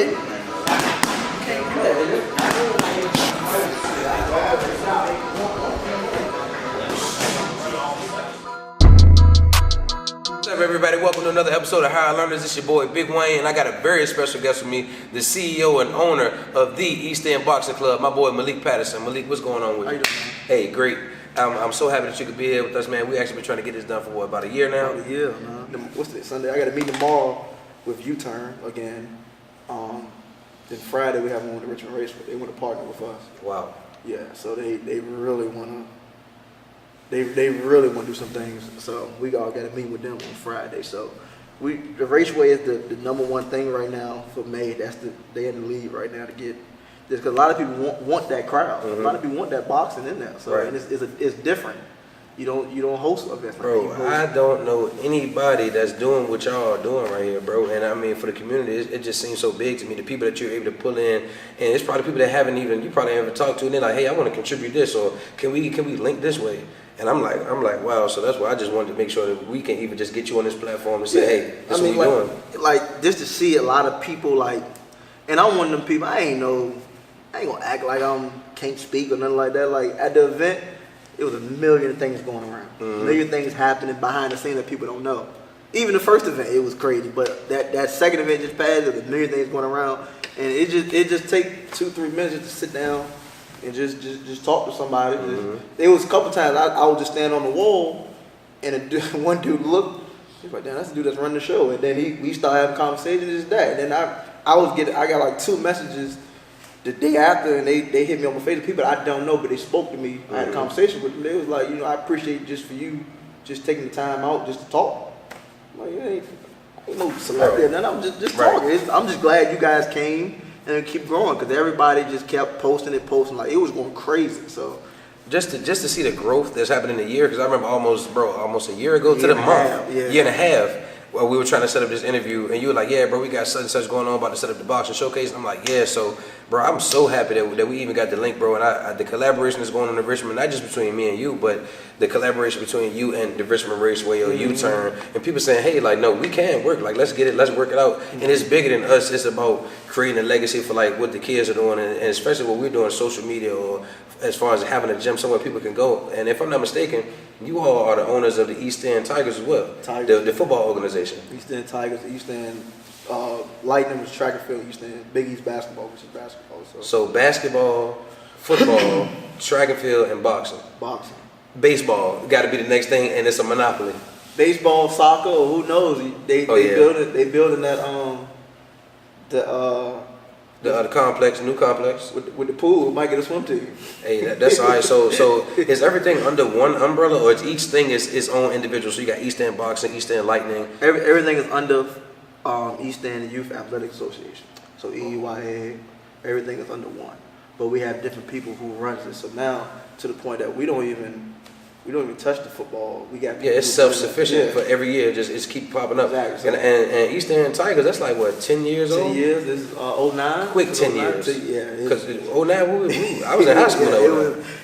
What's up, everybody? Welcome to another episode of High Learners. This is your boy Big Wayne, and I got a very special guest with me, the CEO and owner of the East End Boxing Club, my boy Malik Patterson. Malik, what's going on with you? How you doing, man? Hey, great. I'm so happy that you could be here with us, man. We actually been trying to get this done for what, about a year now? About a year, man. What's it, Sunday? I got to meet tomorrow with U-Turn again. Then Friday we have one with the Richmond Raceway. They want to partner with us. Wow. Yeah, so they really want to. They really want to do some things. So we all got to meet with them on Friday. So the Raceway is the number one thing right now for May. They in the lead right now to get this, because a lot of people want that crowd. Mm-hmm. A lot of people want that boxing in there. So right. And it's different. You don't host events like Bro, that. I don't know anybody that's doing what y'all are doing right here, bro. And I mean, for the community, it just seems so big to me. The people that you're able to pull in, and it's probably people that you probably haven't talked to, and they're like, hey, I want to contribute this, or can we link this way? And I'm like, wow. So that's why I just wanted to make sure that we can even just get you on this platform and say, hey, this is what we doing. Like just to see a lot of people like, and I'm one of them people. I ain't gonna act like I can't speak or nothing like that. Like at the event, it was a million things going around, a million things happening behind the scenes that people don't know. Even the first event, it was crazy, but that second event just passed. There was a million things going around, and it just take 2-3 minutes just to sit down and just talk to somebody. It was a couple times I would just stand on the wall, and one dude looked. He's like, damn, that's the dude that's running the show. And then we started having conversations, just that. And then I got like 2 messages the day after, and they hit me on my Facebook. People I don't know, but they spoke to me. I had a conversation with them. They was like, I appreciate just for you just taking the time out just to talk. I'm like, ain't no celebrity, and I'm just talking. I'm just glad you guys came and keep growing, because everybody just kept posting like it was going crazy. So Just to see the growth that's happened in a year, because I remember almost a year ago to the month, year and a half, well, we were trying to set up this interview, and you were like, yeah, bro, we got such and such going on, about to set up the boxing showcase. And I'm like, yeah, so, bro, I'm so happy that we even got the link, bro, and the collaboration is going on in Richmond, not just between me and you, but the collaboration between you and the Richmond Raceway or U-Turn, and people saying, hey, like, no, we can work, like, let's get it, let's work it out, and it's bigger than us. It's about creating a legacy for, like, what the kids are doing, and especially what we're doing on social media, or as far as having a gym somewhere people can go. And if I'm not mistaken, you all are the owners of the East End Tigers as well, the football organization. East End Tigers, East End Lightning was track and field, East End Big East basketball, which is basketball. So Basketball, football, track and field, and boxing. Baseball got to be the next thing, and it's a monopoly. Baseball, soccer, or who knows? They building that the complex, new complex with the pool. We might get a swim team. Hey, that's all right. So is everything under one umbrella, or is each thing is its own individual? So you got East End Boxing, East End Lightning. Everything is under East End Youth Athletic Association. So EYA, everything is under one. But we have different people who runs it. So now to the point that we don't even touch the football. We got it's self-sufficient for every year. It's keep popping up. Exactly. And East End Tigers, that's like what, 10 years old? 10 years. This is 09. Quick 10 years. Because 09, I was in high school.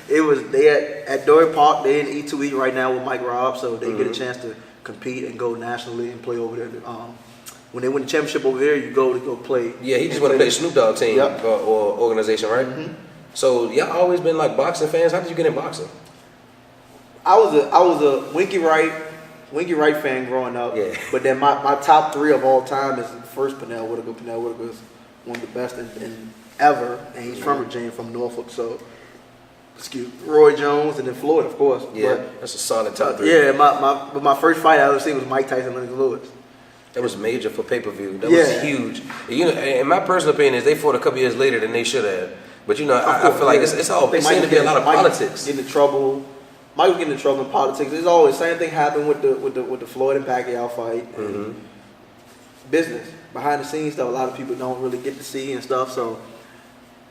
It was they at Dory Park. They in E2E right now with Mike Robb, so they get a chance to compete and go nationally and play over there. When they win the championship over there, you go play. Yeah, he just want to play Snoop Dogg team or organization, right? So y'all always been like boxing fans. How did you get in boxing? I was a Winky Wright fan growing up. Yeah. But then my top 3 of all time is first Pernell Whitaker. Pernell Whitaker is one of the best in ever, and he's from Virginia, from Norfolk. So, Roy Jones, and then Floyd, of course. Yeah, that's a solid top 3. Yeah, my first fight I ever seen was Mike Tyson, Lennox Lewis. That was major for pay-per-view. That was huge. In my personal opinion, is they fought a couple years later than they should have. But I feel like it's all. It seems to be a lot of politics. Getting in trouble. Mike was getting in trouble in politics. There's always the same thing happened with the Floyd and Pacquiao fight. Business behind the scenes stuff. A lot of people don't really get to see and stuff. So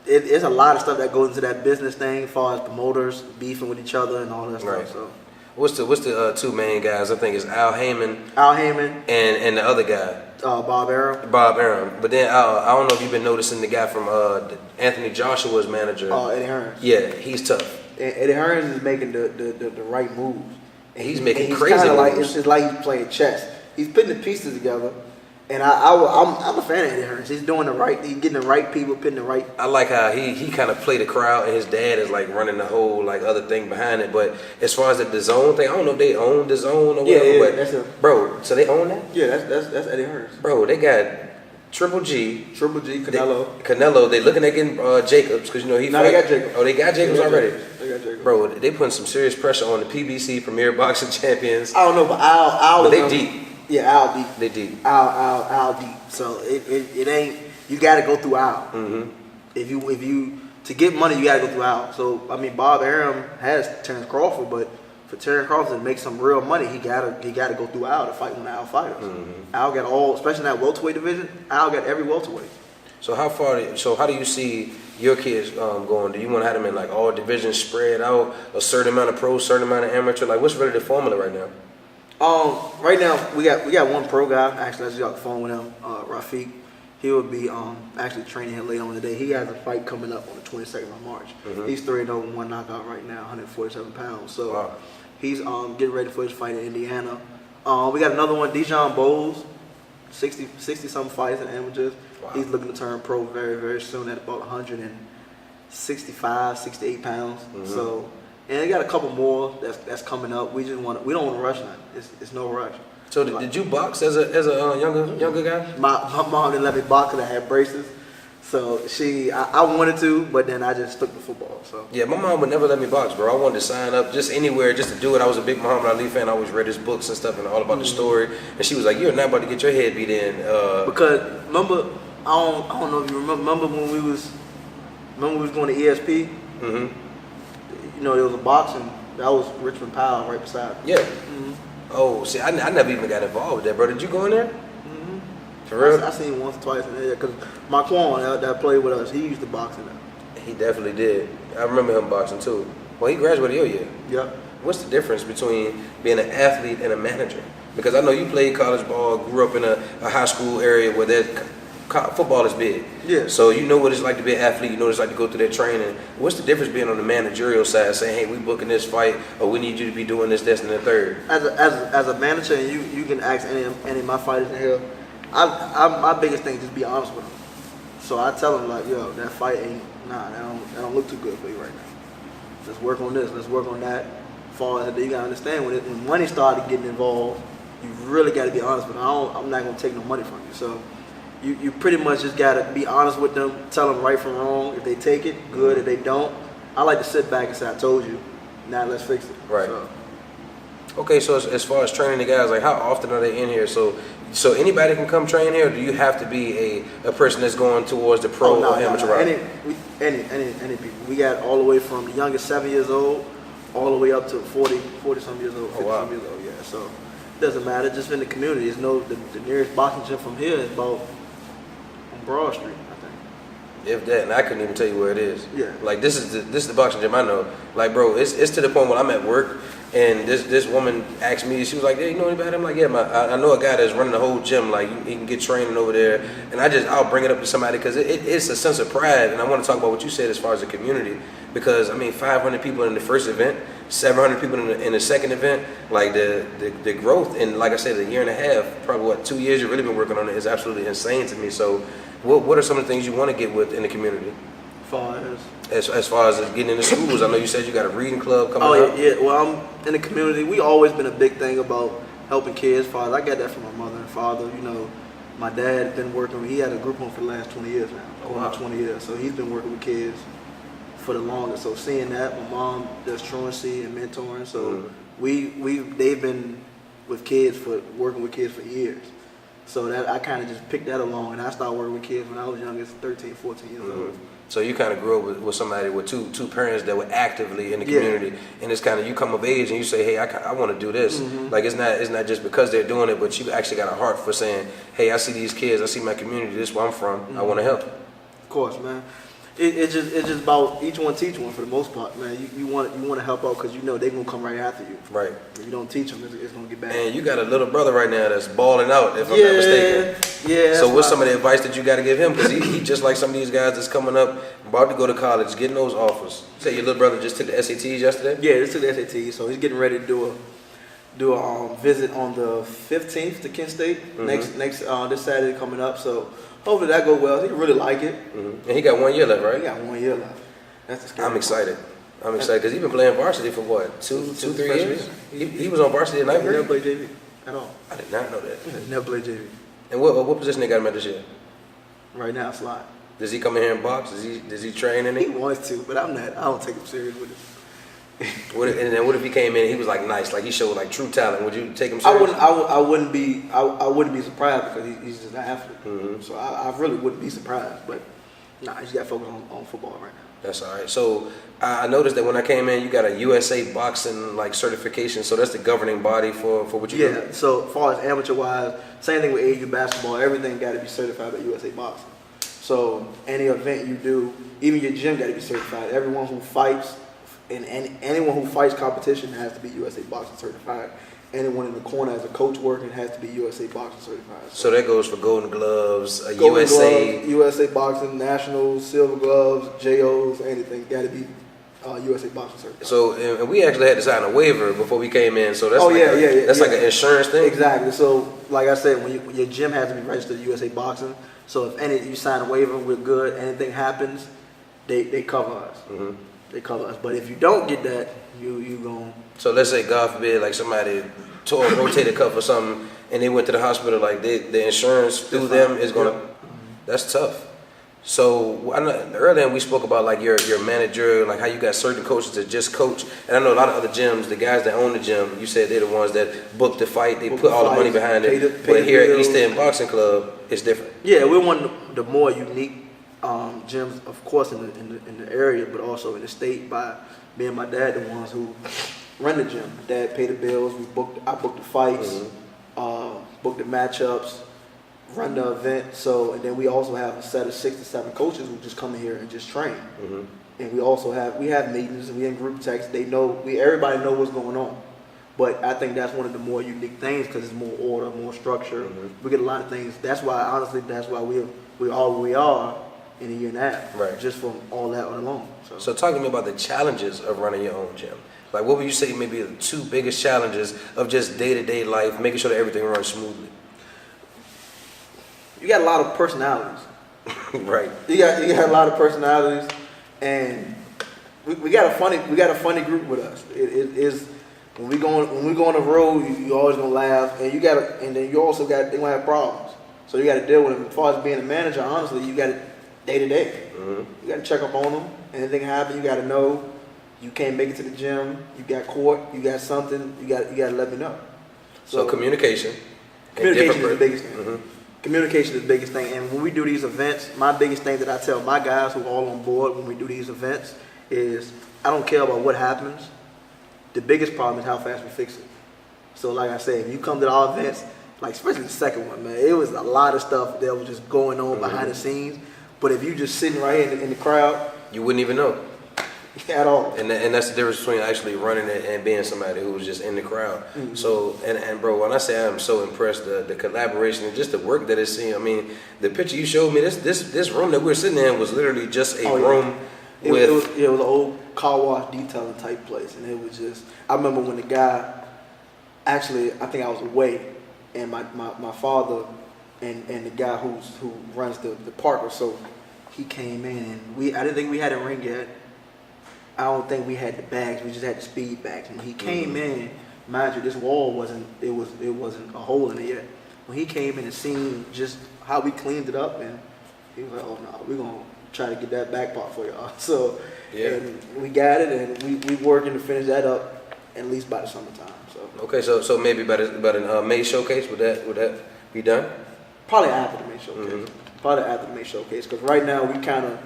it's a lot of stuff that goes into that business thing, as far as promoters beefing with each other and all that stuff. So what's the 2 main guys? I think it's Al Heyman, and the other guy. Bob Arum. But then I don't know if you've been noticing the guy from Anthony Joshua's manager. Eddie Hearns. Yeah, he's tough. And Eddie Hearns is making the right moves. And he's making and crazy moves. It's like he's playing chess. He's putting the pieces together, And I'm a fan of Eddie Hearns. He's doing the right. He's getting the right people, putting the right. I like how he kind of played the crowd, and his dad is like running the whole like other thing behind it. But as far as the DAZN thing, I don't know if they own DAZN or whatever. But bro, so they own that? Yeah, that's Eddie Hearns. Bro, they got Triple G, Canelo. Canelo. They looking at getting Jacobs because he. No, they got Jacobs. Oh, they got Jacobs already. They got Jacobs. Bro, they putting some serious pressure on the PBC Premier Boxing Champions. I don't know, but Al. But they deep. Yeah, Al deep. They deep. Al deep. So it ain't. You got to go through Al. Mm-hmm. If you to get money, you got to go through Al. So I mean, Bob Arum has Terrence Crawford, but for Terrence Crawford to make some real money, he gotta go through Al to fight one of Al fighters. Mm-hmm. Al got all, especially in that welterweight division. Al got every welterweight. So how do you see your kids going? Do you want to have them in like all divisions spread out, a certain amount of pro, certain amount of amateur? Like what's really the formula right now? Right now we got one pro guy. Actually, I just got the phone with him, Rafiq. He will be actually training him later on today. He has a fight coming up on the 22nd of March. Mm-hmm. He's 3-0 1 knockout right now, 147 pounds. So wow. he's getting ready for his fight in Indiana. We got another one, Dijon Bowles, 60 something fights in amateurs. Wow. He's looking to turn pro very, very soon at about 165, 68 pounds. Mm-hmm. So, and they got a couple more that's coming up. We don't want to rush nothing. It's no rush. So did you box as a younger guy? My mom didn't let me box because I had braces. So I wanted to, but then I just stuck to football. So Yeah, my mom would never let me box, bro. I wanted to sign up just anywhere just to do it. I was a big Muhammad Ali fan. I always read his books and stuff and all about the story. And she was like, "You're not about to get your head beat in." because remember, I don't know if you remember when we was going to ESP. Mm-hmm. There was a boxing that was Richmond Powell right beside me. Yeah. Mm-hmm. Oh, see, I never even got involved with that, bro. Did you go in there? Mm-hmm. For real? I seen him once or twice in there because Marquand that played with us, he used to box in there. He definitely did. I remember him boxing too. Well, he graduated your year. Yep. What's the difference between being an athlete and a manager? Because I know you played college ball, grew up in a high school area where football is big. Yeah. So you know what it's like to be an athlete. You know what it's like to go through that training. What's the difference being on the managerial side, saying, "Hey, we booking this fight, or we need you to be doing this, and the third." As a manager, and you can ask any of my fighters in here. My biggest thing is just be honest with them. So I tell them like, "Yo, that fight ain't that don't look too good for you right now. Let's work on this. Let's work on that." You gotta understand when money started getting involved, you really got to be honest with them. I'm not gonna take no money from you. So you pretty much just gotta be honest with them. Tell them right from wrong. If they take it, good. If they don't, I like to sit back and say, "I told you. Now let's fix it." Right. Okay, so as far as training the guys, like how often are they in here? So anybody can come train here, or do you have to be a person that's going towards the pro or amateur route? Any people. We got all the way from the youngest 7 years old, all the way up to 40 some years old, 50 some years old. Yeah, so it doesn't matter. Just in the community, the nearest boxing gym from here is about on Broad Street, I think. If that, and I couldn't even tell you where it is. Yeah. Like this is the boxing gym I know. Like, bro, it's to the point when I'm at work and this woman asked me, she was like, "Yeah, you know anybody?" I'm like, "Yeah, I know a guy that's running the whole gym. Like, he can get training over there." And I'll bring it up to somebody because it's a sense of pride. And I want to talk about what you said as far as the community, because I mean, 500 people in the first event, 700 people in the second event. Like the growth in, like I said, a year and a half, probably 2 years you've really been working on it, is absolutely insane to me. So what are some of the things you want to get with in the community? As far as getting into schools, I know you said you got a reading club coming up. Yeah. Well, I'm in the community. We always been a big thing about helping kids. Father, I got that from my mother and father. My dad been working. He had a group home for the last 20 years now. Oh, wow. 20 years. So he's been working with kids for the longest. So seeing that, my mom does truancy and mentoring. So they've been working with kids for years. So that I kind of just picked that along, and I started working with kids when I was young, as 13, 14 years old. So you kind of grew up with somebody with two parents that were actively in the community, and it's kind of you come of age and you say, "Hey, I want to do this." Like it's not just because they're doing it, but you actually got a heart for saying, "Hey, I see these kids, I see my community. This is where I'm from. I want to help." Of course, man. It's just about each one teach one for the most part, man. You want to help out because they're gonna come right after you. Right. If you don't teach them, it's gonna get bad. And you got a little brother right now that's balling out, if I'm not mistaken. Yeah. So what's some of the advice that you got to give him? Because he just like some of these guys that's coming up, about to go to college, getting those offers. Say your little brother just took the SATs yesterday. Yeah, just took the SATs, so he's getting ready to do a visit on the 15th to Kent State next this Saturday coming up. So hopefully that goes well. He really like it. And he got 1 year left, right? He got 1 year left. That's the scary I'm part. excited. I'm excited because he's been playing varsity for what, two, 3 years? He was on varsity in ninth He never grade? played JV at all. I did not know that. He never played JV. And what position they got him at this year? Right now, slot. Does he come in here and box? Does he train in He it? wants to, but I'm not. I don't take him serious with it. And then what if he came in and he was like nice, like he showed like true talent? Would you take him serious? I wouldn't be surprised because he's just an athlete. So I really wouldn't be surprised. But nah, he's got to focus on football right now. That's all right. So I noticed that when I came in, you got a USA boxing like certification. So that's the governing body for what you do. Yeah. So as far as amateur wise, same thing with AAU basketball. Everything got to be certified by USA Boxing. So any event you do, even your gym got to be certified. Everyone who fights and anyone who fights competition has to be USA Boxing certified. Anyone in the corner as a coach working has to be USA Boxing certified. So that goes for Golden Gloves, Golden USA. Gloves, USA Boxing, Nationals, Silver Gloves, JOs, anything got to be USA Boxing certified. So and we actually had to sign a waiver before we came in. So that's that's like an insurance thing. Exactly. So like I said, when your gym has to be registered to USA Boxing. So if you sign a waiver, we're good. Anything happens, they cover us. They cover us. But if you don't get that, you gon'. So let's say, God forbid, like somebody tore a rotator cuff or something, and they went to the hospital, like the insurance through them is gonna. That's tough. So I know earlier we spoke about like your manager, like how you got certain coaches that just coach, and I know a lot of other gyms, the guys that own the gym, you said they're the ones that book the fight, they put all the money behind it. But here at East End Boxing Club, it's different. Yeah, we're one of the more unique gyms, of course, in the area, but also in the state. By me and my dad, the ones who run the gym. Dad paid the bills. I booked the fights, booked the matchups, run the event. So, and then we also have a set of 6 to 7 coaches who just come in here and just train. And we also have meetings and we in group text. Everybody know what's going on. But I think that's one of the more unique things because it's more order, more structure. We get a lot of things. That's why, honestly, we are where we are in a year and a half. Right. Just from all that alone. So talk to me about the challenges of running your own gym. Like what would you say maybe the 2 biggest challenges of just day-to-day life, making sure that everything runs smoothly? You got a lot of personalities. Right. You got a lot of personalities, and we got a funny group with us. It is when we go on the road, you always gonna laugh, and then you also they gonna have problems. So you got to deal with them. As far as being a manager, honestly, you got to day to day. You got to check up on them. Anything happen, you got to know. You can't make it to the gym. You got court. You got something. You got to let me know. So communication. Communication is the biggest thing. Communication is the biggest thing. And when we do these events, my biggest thing that I tell my guys who are all on board when we do these events is I don't care about what happens. The biggest problem is how fast we fix it. So like I said, if you come to our events, like especially the second one, man, it was a lot of stuff that was just going on behind the scenes. But if you just sitting right here in the crowd, you wouldn't even know. At all. And that's the difference between actually running it and being somebody who was just in the crowd. So, and bro, when I say I'm so impressed, the collaboration and just the work that it's seen. I mean, the picture you showed me, this room that we're sitting in was literally just a room it was an old car wash detailing type place. And it was just, I remember when the guy, actually, I think I was away, and my father and the guy who runs the Parker, so he came in, and I didn't think we had a ring yet. I don't think we had the bags. We just had the speed bags. When he came in, mind you, this wall wasn't a hole in it yet. When he came in and seen just how we cleaned it up, and he was like, "Oh no, we're gonna try to get that back part for y'all." So and we got it, and we working to finish that up at least by the summertime. So okay, so maybe by the May showcase, would that be done? Probably after the May showcase. Probably after the May showcase, because right now we kind of.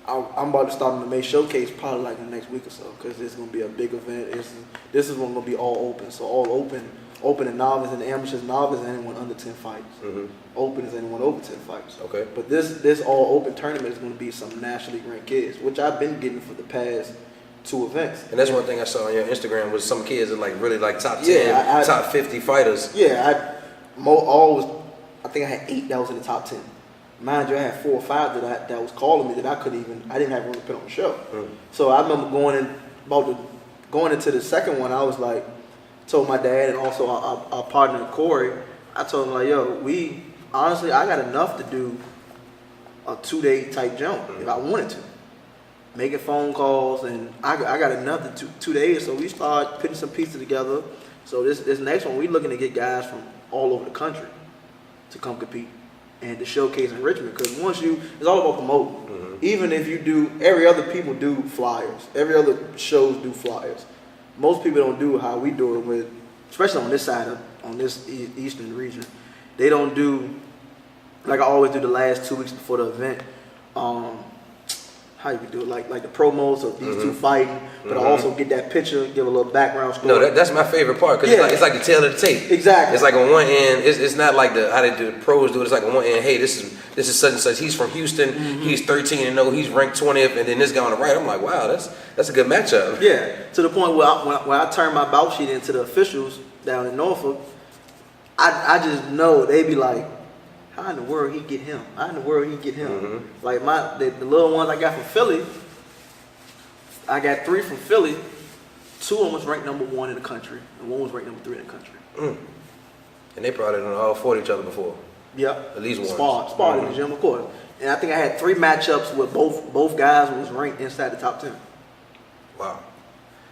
I'm about to start on the May showcase probably like in the next week or so, because it's going to be a big event. This is going to be all open. So all open and novice and amateurs. Novice is anyone under 10 fights. Open is anyone over 10 fights. Okay. But this all open tournament is going to be some nationally ranked kids, which I've been getting for the past 2 events. And that's one thing I saw on your Instagram was some kids are like really like top 10, top 50 fighters. Yeah, I think I had 8 that was in the top 10. Mind you, I had 4 or 5 that was calling me that I didn't have room to put on the show. So I remember going into the second one, I was like, told my dad and also our partner Corey, I told him like, yo, honestly, I got enough to do a 2-day type jump if I wanted to. Making phone calls, and I got enough to 2 days, so we started putting some pieces together. So this next one, we looking to get guys from all over the country to come compete and to showcase in Richmond. Because it's all about promoting. Mm-hmm. Even if you do, every other people do flyers. Every other shows do flyers. Most people don't do how we do it with, especially on this side on this eastern region. They don't do, like I always do the last 2 weeks before the event, how you can do it, like the promos of these two fighting, but I also get that picture, give a little background story. No, that's my favorite part, because it's like the tail of the tape. Exactly. It's like on one end, it's not like how they do the pros do it. It's like on one end, hey, this is such and such. He's from Houston. He's 13-0. He's ranked 20th, and then this guy on the right. I'm like, wow, that's a good matchup. Yeah, to the point where when I turn my bout sheet into the officials down in Norfolk, I just know they be like, how in the world he get him? How in the world he get him? Mm-hmm. Like the little ones I got from Philly, I got 3 from Philly. 2 of them was ranked number 1 in the country, and 1 was ranked number 3 in the country. Mm. And they probably done all fought each other before. Yep. At least once. Sparred in the gym, of course. And I think I had 3 matchups where both guys was ranked inside the top 10. Wow.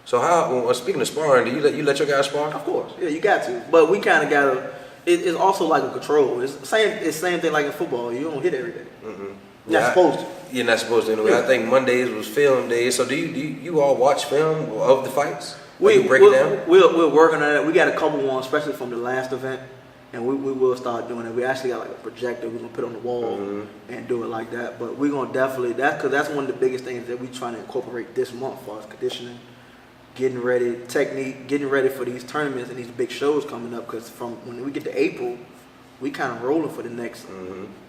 So speaking of sparring, do you let your guys spar? Of course. Yeah, you got to. But we kind of got to. It's also like a control. It's the same thing like in football. You don't hit every day. Mm-hmm. You're not supposed to. You're not supposed to anyway. Yeah. I think Mondays was film days. So do you all watch film of the fights? We break it down? We're working on it. We got a couple ones, especially from the last event, and we will start doing it. We actually got like a projector we're gonna put on the wall and do it like that. But we're gonna definitely that's one of the biggest things that we're trying to incorporate this month for us, conditioning, getting ready, technique, getting ready for these tournaments and these big shows coming up. Because from when we get to April, we kind of rolling for the next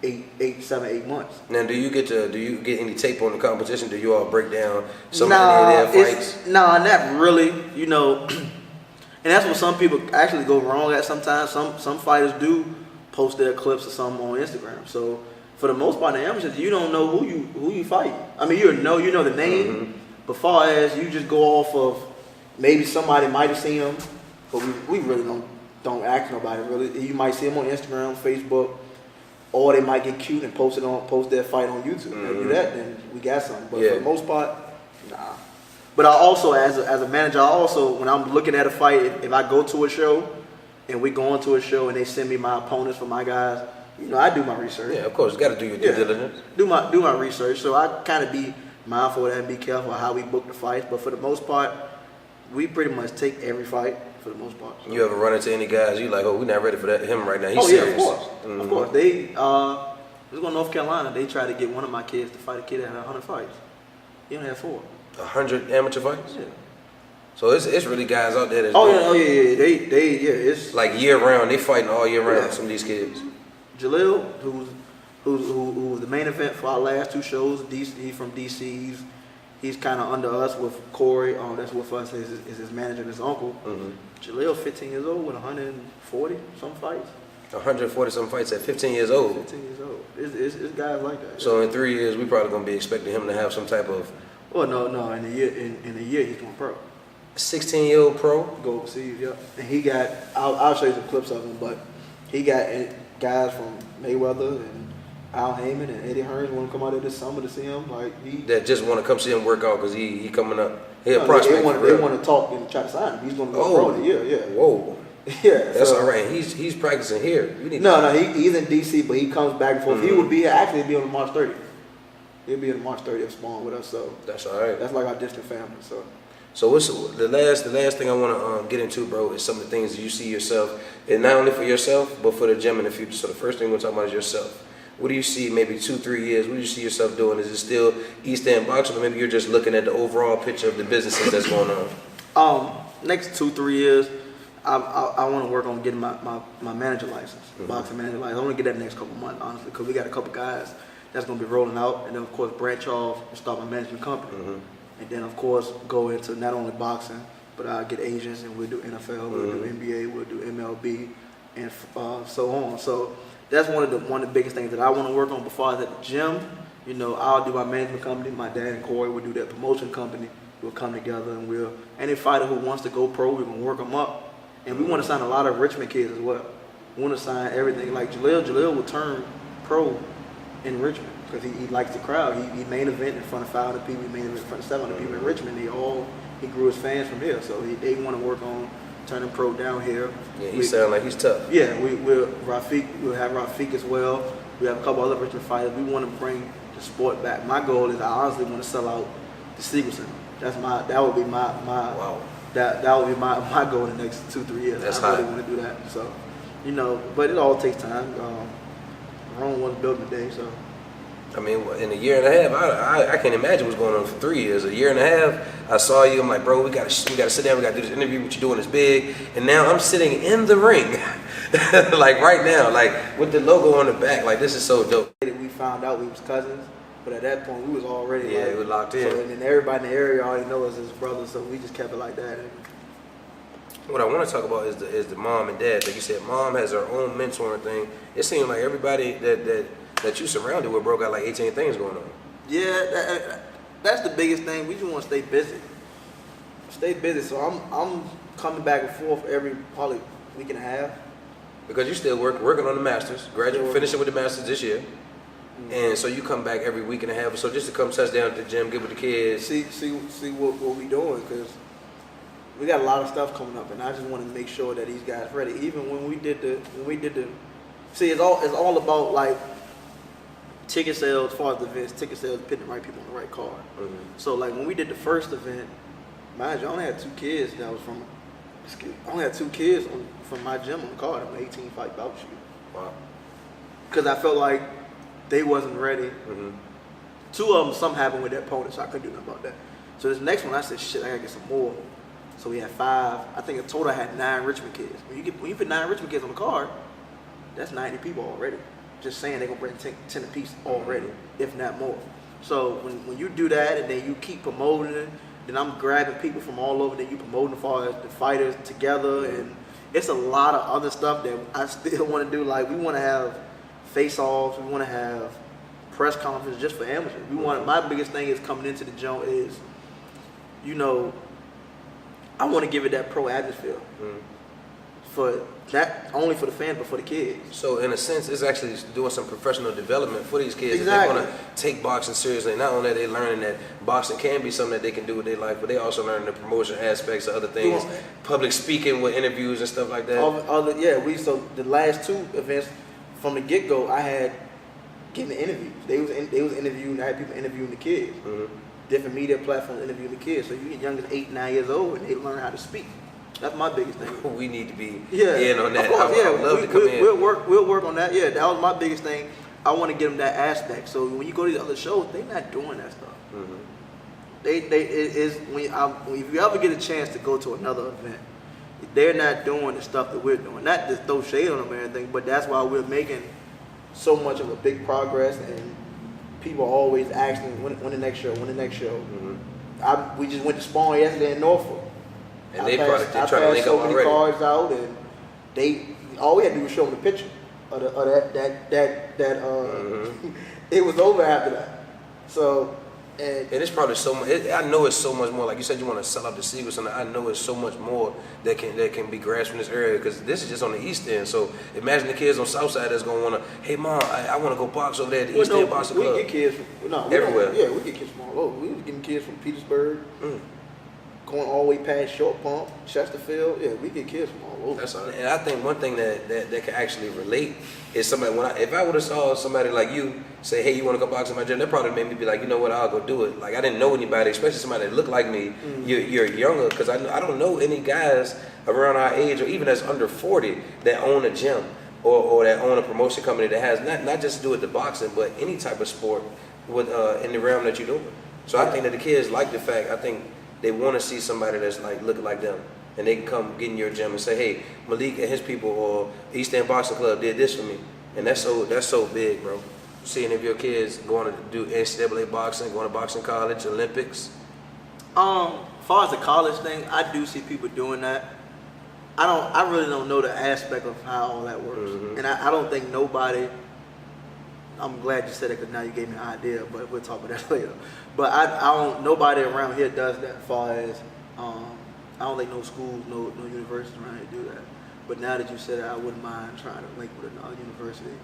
8 months. Now, do you get any tape on the competition? Do you all break down some of their fights? Nah, not really. You know, and that's what some people actually go wrong at sometimes. Some fighters do post their clips or something on Instagram. So for the most part, in the amateurs, you don't know who you fight. I mean, you know the name, but far as you just go off of maybe somebody might have seen him, but we really don't ask nobody really. You might see them on Instagram, Facebook, or they might get cute and post their fight on YouTube. If they do that, then we got something. But for the most part, nah. But I also, as a manager, when I'm looking at a fight, if I go to a show and we go into a show and they send me my opponents for my guys, you know, I do my research. Yeah, of course, you got to do your due diligence. Do my research. So I kind of be mindful of that and be careful how we book the fights. But for the most part, we pretty much take every fight for the most part. So. You ever run into any guys you like, oh, we're not ready for him right now? He's serious. Yeah, of course. Of course. They was going to North Carolina. They tried to get one of my kids to fight a kid that had 100 fights. He only had 4. 100 amateur fights? Yeah. So it's really guys out there that's it's like year round. They fighting all year round. Some of these kids. Jalil, who was the main event for our last 2 shows. He's from DC. He's kind of under us with Corey. That's with us is his manager and his uncle. Jalil, 15 years old with 140 some fights. 140 some fights at 15 years old. 15 years old. It's guys like that. So in 3 years, we probably gonna be expecting him to have some type of. Well, no. In a year, he's going pro. 16-year-old pro. Go overseas, yeah. And he got. I'll show you some clips of him, but he got guys from Mayweather and Al Heyman and Eddie Hearns want to come out there this summer to see him. That just want to come see him work out because he coming up. He a prospect. They want to talk and try to sign him. He's going to go pro in a year. Yeah. Whoa. Yeah. That's all right. He's practicing here. He's in DC, but he comes back and forth. He would be actually be on March 30th. He'll be on March 30th Spawn with us. So that's all right. That's like our distant family. So what's the last thing I want to get into, bro, is some of the things that you see yourself, and not only for yourself, but for the gym in the future. So the first thing we're talking about is yourself. What do you see maybe 2-3 years? What do you see yourself doing? Is it still East End Boxing, or maybe you're just looking at the overall picture of the businesses that's going on? Next 2-3 years, I want to work on getting my manager license, boxing manager license. I want to get that next couple months, honestly, because we got a couple guys that's going to be rolling out, and then of course branch off and start my management company, and then of course go into not only boxing, but I'll get agents, and we'll do NFL, we'll do NBA, we'll do MLB, and so on. So that's one of the biggest things that I want to work on before I was at the gym. You know, I'll do my management company. My dad and Corey will do that promotion company. We'll come together and any fighter who wants to go pro, we're gonna work them up, And we want to sign a lot of Richmond kids as well. We want to sign everything. Like Jaleel will turn pro in Richmond because he likes the crowd. He main event in front of 500 people. He main event in front of 700 people in Richmond. He grew his fans from here. So they want to work on turning pro down here. Yeah, he sound like he's tough. Yeah, we'll have Rafiq as well. We have a couple other Richmond fighters. We want to bring the sport back. My goal is I honestly want to sell out the Siegel Center. That would be my wow. That would be my goal in the next 2-3 years. That's I really want to do that. So, but it all takes time. Rome wasn't built in a day, so. I mean, in a year and a half, I can't imagine what's going on for 3 years. A year and a half, I saw you. I'm like, bro, we gotta sit down. We gotta do this interview. What you doing is big. And now I'm sitting in the ring, like right now, like with the logo on the back. Like this is so dope. We found out we was cousins, but at that point we was already we were locked in. So, and then everybody in the area already knows us as brothers, so we just kept it like that. What I want to talk about is the mom and dad. Like you said, mom has her own mentoring thing. It seems like everybody that you surrounded with, bro, got like 18 things going on. Yeah, that's the biggest thing. We just want to stay busy. So I'm coming back and forth every probably week and a half. Because you still working on the masters, finishing with the masters this year, and so you come back every week and a half. So just to come touch down at the gym, get with the kids. See what we doing, because we got a lot of stuff coming up, and I just want to make sure that these guys ready. Even when we did the see, it's all about like ticket sales as far as the events, ticket sales, putting the right people on the right card. Mm-hmm. So like when we did the first event, mind you, I only had 2 kids that was from. I only had 2 kids from my gym on the card. I'm an 18 fight bout shoot. Wow. Because I felt like they wasn't ready. Mm-hmm. 2 of them, something happened with their opponent, so I couldn't do nothing about that. So this next one, I said, shit, I gotta get some more. So we had 5. I think in total I had 9 Richmond kids. When you put 9 Richmond kids on the card, that's 90 people already. Just saying they're gonna bring 10 apiece already, if not more. So when you do that and then you keep promoting it, then I'm grabbing people from all over that you promoting as far as the fighters together, and it's a lot of other stuff that I still want to do. Like we want to have face-offs, we want to have press conferences just for amateurs. My biggest thing is coming into the joint is, I want to give it that pro atmosphere for that, only for the fans but for the kids. So in a sense, it's actually doing some professional development for these kids. Exactly. If they want to take boxing seriously, not only are they learning that boxing can be something that they can do with their life, but they also learn the promotion aspects of other things, public speaking with interviews and stuff like that. So the last 2 events from the get-go, I had getting interviews. They was interviewing. I had people interviewing the kids. Mm-hmm. Different media platforms interviewing the kids. So you get young as 8, 9 years old, and they learn how to speak. That's my biggest thing. We need to be in on that. Of course, I would love to come in. We'll work on that. Yeah, that was my biggest thing. I want to get them that aspect. So when you go to these other shows, they're not doing that stuff. Mm-hmm. If you ever get a chance to go to another event, they're not doing the stuff that we're doing. Not to throw shade on them or anything, but that's why we're making so much of a big progress, and people are always asking when the next show. Mm-hmm. We just went to Spawn yesterday in Norfolk. And they trying to link up so many already. cards out, and all we had to do was show them the picture of that. Mm-hmm. It was over after that. So, and it's probably so much. I know it's so much more. Like you said, you want to sell out the Siegel Center. I know it's so much more that can be grasped from this area, because this is just on the east end. So imagine the kids on South Side that's gonna want to, hey mom, I want to go box over there at the East End Boxing Club. We get kids from everywhere. We get kids from all over. We was getting kids from Petersburg. Going all the way past Short Pump, Chesterfield. Yeah, we get kids from all over. That's all. And I think one thing that can actually relate is somebody. If I would have saw somebody like you say, "Hey, you want to go box in my gym?" That probably made me be like, you know what, I'll go do it. Like I didn't know anybody, especially somebody that looked like me. Mm-hmm. You're younger, because I don't know any guys around our age or even that's under 40 that own a gym or that own a promotion company that has not just to do with the boxing, but any type of sport with in the realm that you're doing. So I think that the kids like the fact. I think they want to see somebody that's like looking like them, and they can come get in your gym and say, "Hey, Malik and his people or East End Boxing Club did this for me," and that's so big, bro. Seeing if your kids going to do NCAA boxing, going to boxing college, Olympics. As far as the college thing, I do see people doing that. I really don't know the aspect of how all that works, and I don't think nobody. I'm glad you said it, because now you gave me an idea, but we'll talk about that later. But I don't. Nobody around here does that as far as I don't think no schools, no universities around here do that. But now that you said it, I wouldn't mind trying to link with another university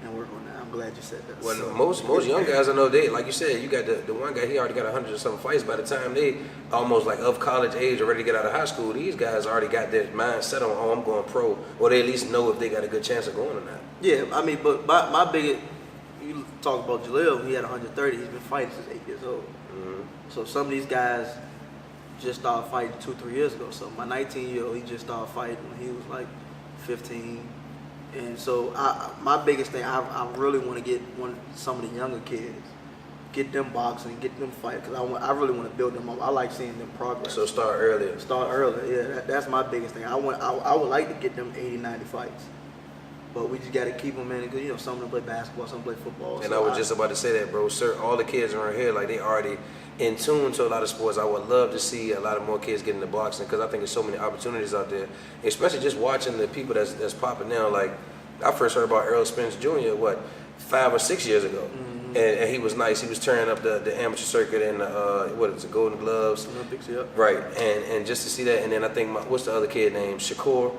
and work on that. I'm glad you said that. Well, So, most young guys I know, they, like you said, you got the one guy, he already got 100 or something fights. By the time they almost like of college age or ready to get out of high school, these guys already got their mind set on, oh, I'm going pro, or they at least know if they got a good chance of going or not. yeah, I mean, but my biggest, you talk about Jaleel, he had 130. He's been fighting since 8 years old. Mm-hmm. So some of these guys just started fighting 2-3 years ago. So my 19-year-old, he just started fighting when he was like 15. And so my biggest thing, I really want to get some of the younger kids, get them boxing, get them fight, because I really want to build them up. I like seeing them progress. So start earlier. Start earlier, yeah. That's my biggest thing. I would like to get them 80, 90 fights. But we just got to keep them in it, because, you know, some of them play basketball, some play football. And so I was just about to say that, bro. Sir, all the kids around here, like, they already in tune to a lot of sports. I would love to see a lot of more kids get into boxing, because I think there's so many opportunities out there, especially just watching the people that's popping now. Like, I first heard about Errol Spence Jr., 5 or 6 years ago. Mm-hmm. And he was nice. He was turning up the amateur circuit and the Golden Gloves. Olympics, yep. Right. And just to see that, and then I think, what's the other kid named? Shakur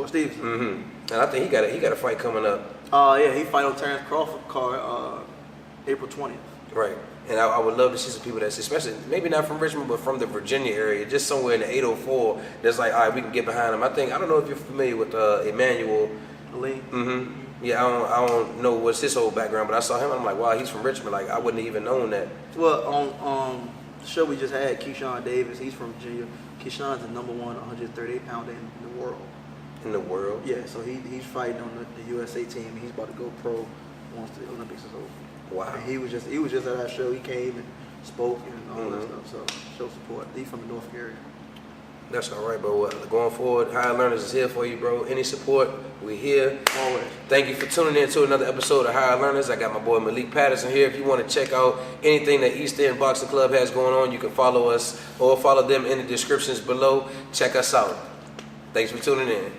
Stevenson. Mm-hmm. And I think he got a fight coming up. Yeah, he fight on Terrence Crawford card April 20th. Right. And I would love to see some people that's, especially, maybe not from Richmond, but from the Virginia area, just somewhere in the 804, that's like, all right, we can get behind him. I don't know if you're familiar with Emmanuel. Lee? Mm-hmm. Yeah, I don't know what's his whole background, but I saw him, I'm like, wow, he's from Richmond. Like, I wouldn't have even known that. Well, on the show we just had, Keyshawn Davis, he's from Virginia. Keyshawn's the number 1 138-pounder in the world. In the world? Yeah, so he's fighting on the USA team. He's about to go pro once the Olympics is over. Wow. And he was just at that show. He came and spoke and all that stuff. So show support. He's from the Norfolk area. That's all right, bro. Going forward, Higher Learners is here for you, bro. Any support, we here. Always. Thank you for tuning in to another episode of Higher Learners. I got my boy Malik Patterson here. If you want to check out anything that East End Boxing Club has going on, you can follow us or follow them in the descriptions below. Check us out. Thanks for tuning in.